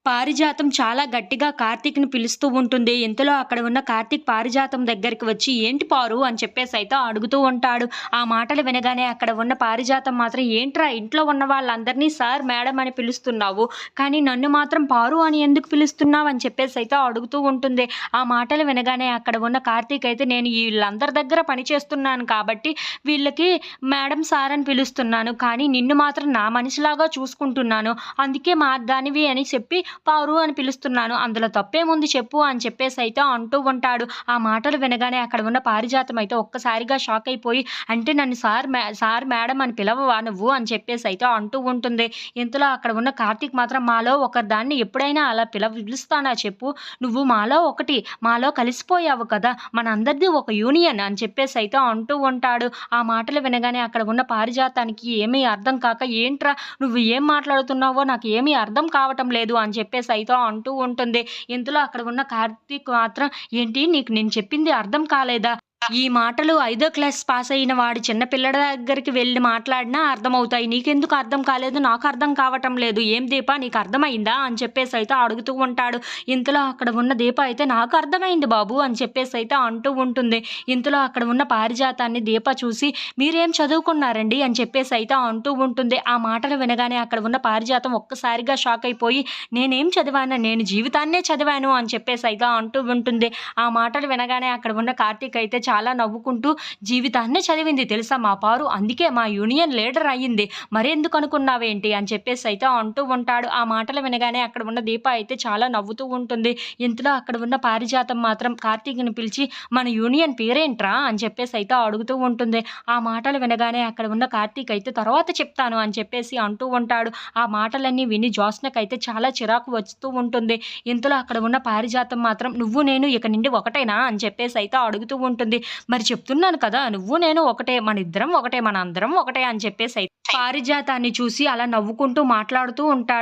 పారిజాతం చాలా గట్టిగా కార్తీక్‌ని పిలుస్తూ ఉంటుంది. ఇంతలో అక్కడ ఉన్న కార్తీక్ పారిజాతం దగ్గరికి వచ్చి, "ఏంటి పారు" అని చెప్పేసైతే అడుగుతూ ఉంటాడు. ఆ మాటలు వినగానే అక్కడ ఉన్న పారిజాతం మాత్రం, "ఏంట్రా ఇంట్లో ఉన్న వాళ్ళందరినీ సార్, మేడం అని పిలుస్తున్నావు. కానీ నన్ను మాత్రం పారు అని ఎందుకు పిలుస్తున్నావు?" అని చెప్పేసైతే అడుగుతూ ఉంటుంది. ఆ మాటలు వినగానే అక్కడ ఉన్న కార్తీక్ అయితే, "నేను ఈళ్ళందరి దగ్గర పని చేస్తున్నాను కాబట్టి వీళ్ళకి మేడం, సార్ అని పిలుస్తున్నాను. కానీ నిన్ను మాత్రం నా మనిషిలాగా చూసుకుంటున్నాను. అందుకే దానివి అని చెప్పి పారు అని పిలుస్తున్నాను. అందులో తప్పేముంది చెప్పు" అని చెప్పేసైతే అంటూ ఉంటాడు. ఆ మాటలు వినగానే అక్కడ ఉన్న పారిజాతం అయితే ఒక్కసారిగా షాక్ అయిపోయి, "అంటే నన్ను సార్, మేడం అని పిలవవా నువ్వు?" అని చెప్పేసైతే అంటూ ఉంటుంది. ఇంతలో అక్కడ ఉన్న కార్తీక్ మాత్రం, "మాలో ఒకదాన్ని ఎప్పుడైనా అలా పిలుస్తానా చెప్పు? నువ్వు మాలో ఒకటి. మాలో కలిసిపోయావు కదా! మనందరిది ఒక యూనియన్" అని చెప్పేసైతే అంటూ ఉంటాడు. ఆ మాటలు వినగానే అక్కడ ఉన్న పారిజాతానికి ఏమీ అర్థం కాక, "ఏంట్రా నువ్వు ఏం మాట్లాడుతున్నావో నాకు ఏమీ అర్థం కావటం లేదు" అని చెప్పేసైతే అంటూ ఉంటుంది. ఇంతలో అక్కడ ఉన్న కార్తీక్ మాత్రం, "ఏంటి నీకు నేను చెప్పింది అర్థం కాలేదా? ఈ మాటలు 5థ్ క్లాస్ పాస్ అయిన వాడు చిన్న పిల్లాడి దగ్గరికి వెళ్లి మాట్లాడినా అర్థమవుతాయి. నీకెందుకు అర్థం కాలేదు? నాకు అర్థం కావటం లేదు. ఏం దీప నీకు అర్థమయిందా?" అని చెప్పేసైతే అడుగుతూ ఉంటాడు. ఇంతలో అక్కడ ఉన్న దీప అయితే, "నాకు అర్థమైంది బాబు" అని చెప్పేసైతే అంటూ ఉంటుంది. ఇంతలో అక్కడ ఉన్న పారిజాతాన్ని దీప చూసి, "మీరేం చదువుకున్నారండి?" అని చెప్పేసైతే అంటూ ఉంటుంది. ఆ మాటలు వినగానే అక్కడ ఉన్న పారిజాతం ఒక్కసారిగా షాక్ అయిపోయి, "నేనేం చదివాను? నేను జీవితాన్నే చదివాను" అని చెప్పేసైతే అంటూ ఉంటుంది. ఆ మాటలు వినగానే అక్కడ ఉన్న కార్తీక్ అయితే చాలా నవ్వుకుంటూ, "జీవితాన్నే చదివింది తెలుసా మా పారు. అందుకే మా యూనియన్ లీడర్ అయ్యింది. మరెందుకు అనుకున్నావేంటి?" అని చెప్పేసైతే అంటూ ఉంటాడు. ఆ మాటలు వినగానే అక్కడ ఉన్న దీప అయితే చాలా నవ్వుతూ ఉంటుంది. ఇంతలో అక్కడ ఉన్న పారిజాతం మాత్రం కార్తీక్‌ని పిలిచి, "మన యూనియన్ పేరేంట్రా?" అని చెప్పేసైతే అడుగుతూ ఉంటుంది. ఆ మాటలు వినగానే అక్కడ ఉన్న కార్తీక్ అయితే, "తర్వాత చెప్తాను" అని చెప్పేసి అంటూ ఉంటాడు. ఆ మాటలన్నీ విని జ్యోత్స్నకైతే చాలా చిరాకు వస్తూ ఉంటుంది. ఇంతలో అక్కడ ఉన్న పారిజాతం మాత్రం, "నువ్వు నేను ఇక నుండి ఒకటేనా?" అని చెప్పేసైతే అడుగుతూ ఉంటుంది. "మరి చెప్తున్నాను కదా! నువ్వు నేను ఒకటే. మనిద్దరం ఒకటే. మనందరం ఒకటే" అని చెప్పేసైతే పారిజాతాన్ని చూసి అలా నవ్వుకుంటూ మాట్లాడుతూ ఉంటాడు.